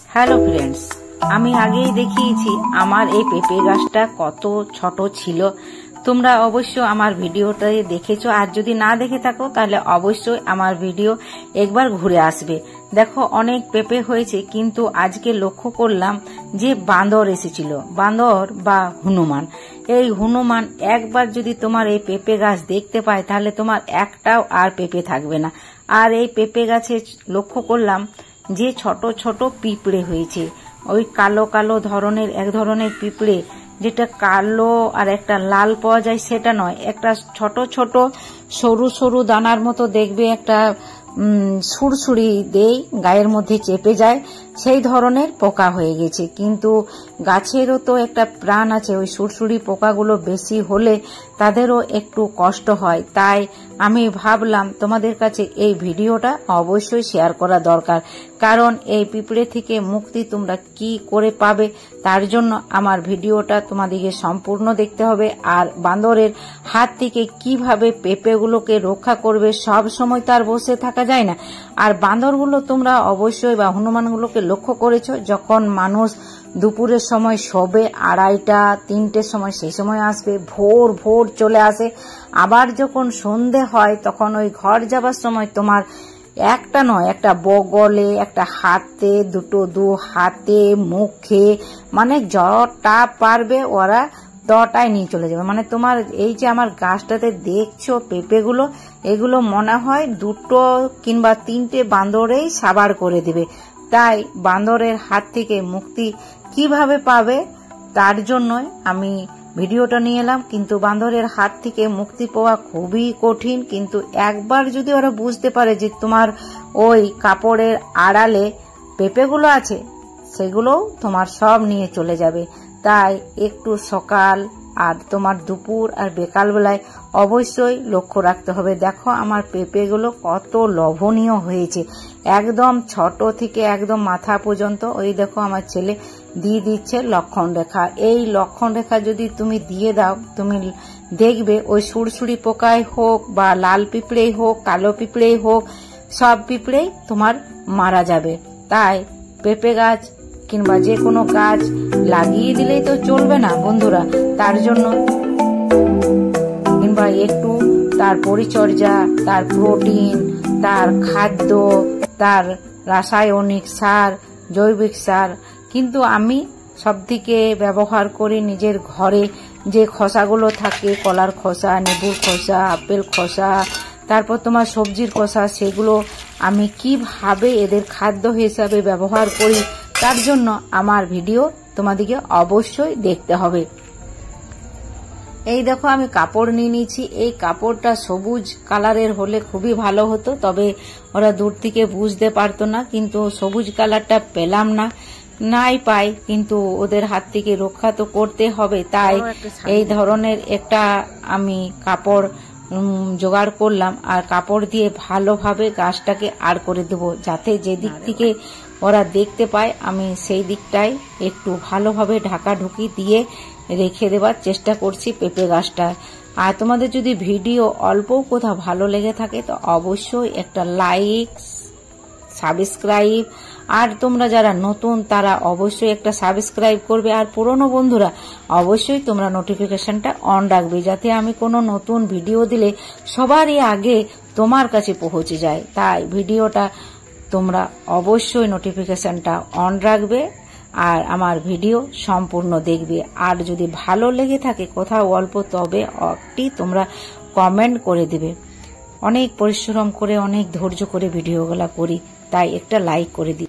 Hello friends, আমি আগেই দেখিয়েছি আমার এই পেঁপে গাছটা কত ছোট ছিল। তোমরা অবশ্য আমার ভিডিওটাই দেখেছো, আর যদি না দেখে থাকো তাহলে অবশ্যই আমার ভিডিও একবার ঘুরে আসবে। দেখো অনেক পেঁপে হয়েছে, কিন্তু আজকে লক্ষ্য করলাম যে বাঁদর এসেছিল, বাঁদর বা হনুমান। এই হনুমান একবার যদি তোমার এই পেঁপে গাছ দেখতে পায় তাহলে তোমার একটাও আর পেঁপে থাকবে না। আর এই পেঁপে গাছে লক্ষ্য করলাম যে ছোট ছোট পিঁপড়ে হয়েছে, ওই কালো কালো ধরনের এক ধরনের পিঁপড়ে, যেটা কালো আর একটা লাল পাওয়া যায় সেটা নয়, একটা ছোট ছোট সরু সরু দানার মতো দেখবে, একটা সুরসুরি দেই গায়ের মধ্যে চেপে যায়, সেই ধরনের পোকা হয়ে গেছে। কিন্তু গাছেরও তো একটা প্রাণ আছে, ওই সুরসুরি পোকাগুলো বেশি হলে তাদেরও একটু কষ্ট হয়। তাই আমি ভাবলাম তোমাদের কাছে এই ভিডিওটা অবশ্যই শেয়ার করা দরকার, কারণ এই পিঁপড়ে থেকে মুক্তি তোমরা কি করে পাবে তার জন্য আমার ভিডিওটা তোমাদেরকে সম্পূর্ণ দেখতে হবে। আর বাঁদরের হাত থেকে কিভাবে পেঁপেগুলোকে রক্ষা করবে, সব সময় তার বসে থাকা যায় না। আর বাঁদরগুলো তোমরা অবশ্যই বা হনুমানগুলোকে লক্ষ্য করেছো, যখন মানুষ দুপুরের সময় শোবে 2:30 3টের সময়, সেই সময় আসবে, ভোর ভোর চলে আসে। আবার যখন সন্ধে হয় তখন ওই ঘর যাবার সময় তোমার একটা নয়, একটা বগলে, একটা হাতে, দু হাতে, মুখে, মানে যতটা পারবে ওরা তটাই নিয়ে চলে যাবে। মানে তোমার এই যে আমার গাছটাতে দেখছো পেঁপেগুলো, এগুলো মনে হয় 2 কিংবা 3টে বাঁদরেই সাবার করে দিবে। তাই বাঁদরের হাত থেকে মুক্তি কিভাবে পাবে তার জন্যই আমি ভিডিওটা নিয়ে এলাম। কিন্তু বাঁদরের হাত থেকে মুক্তি পাওয়া খুবই কঠিন, কিন্তু একবার যদি ওরা বুঝতে পারে যে তোমার ওই কাপড়ের আড়ালে পেঁপেগুলো আছে, সেগুলোও তোমার সব নিয়ে চলে যাবে। তাই একটু সকাল আর তোমার দুপুর আর বিকালবেলায় অবশ্যই লক্ষ্য রাখতে হবে। দেখো আমার পেঁপেগুলো কত লোভনীয় হয়েছে, একদম ছোট থেকে একদম মাথা পর্যন্ত। ওই দেখো আমার ছেলে দিয়ে দিচ্ছে লক্ষণ রেখা। এই লক্ষণ রেখা যদি তুমি দিয়ে দাও, তুমি দেখবে ওই সুরসুরি পোকায় হোক বা লাল পিঁপড়েই হোক, কালো পিঁপড়েই হোক, সব পিঁপড়েই তোমার মারা যাবে। তাই পেঁপে গাছ কিংবা যে কোনো গাছ লাগিয়ে দিলেই তো চলবে না বন্ধুরা, তার জন্য কিংবা একটু তার পরিচর্যা, তার প্রোটিন, তার খাদ্য, তার রাসায়নিক সার, জৈবিক সার। কিন্তু আমি সবথেকে ব্যবহার করি নিজের ঘরে যে খোসাগুলো থাকে, কলার খোসা, লেবুর খোসা, আপেল খোসা, তারপর তোমার সবজির খোসা, সেগুলো আমি কিভাবে এদের খাদ্য হিসাবে ব্যবহার করি তার জন্য আমার ভিডিও তোমাদেরকে অবশ্যই দেখতে হবে। এই দেখো আমি কাপড় নিয়ে নিয়েছি, এই কাপড়টা সবুজ কালারের হলে খুবই ভালো হতো, তবে ওরা দূর থেকে বুঝতে পারতো না। কিন্তু সবুজ কালারটা পেলাম না, নাই পাই, কিন্তু ওদের হাত থেকে রক্ষা তো করতে হবে। তাই এই ধরনের একটা আমি কাপড় জোগাড় করলাম, আর কাপড় দিয়ে ভালোভাবে গাছটাকে আড় করে দেবো, যাতে যে দিক থেকে ওরা দেখতে পায় আমি সেই দিকটাই একটু ভালোভাবে ঢাকাঢুকি দিয়ে রেখে দেবার চেষ্টা করছি পেঁপে গাছটা। আর তোমাদের যদি ভিডিও অল্প কোথাও ভালো লেগে থাকে তো অবশ্যই একটা লাইক, সাবস্ক্রাইব, আর তোমরা যারা নতুন তারা অবশ্যই একটা সাবস্ক্রাইব করবে। আর পুরনো বন্ধুরা অবশ্যই তোমরা নোটিফিকেশনটা অন রাখবে, যাতে আমি কোনো নতুন ভিডিও দিলে সবারই আগে তোমার কাছে পৌঁছে যায়। তাই ভিডিওটা তোমরা অবশ্যই নোটিফিকেশনটা অন রাখবে আর আমার ভিডিও সম্পূর্ণ দেখবে। আর যদি ভালো লেগে থাকে কোথাও অল্প, তবে একটি তোমরা কমেন্ট করে দেবে। অনেক পরিশ্রম করে, অনেক ধৈর্য করে ভিডিওগুলা করি, তাই একটা লাইক করে দিই।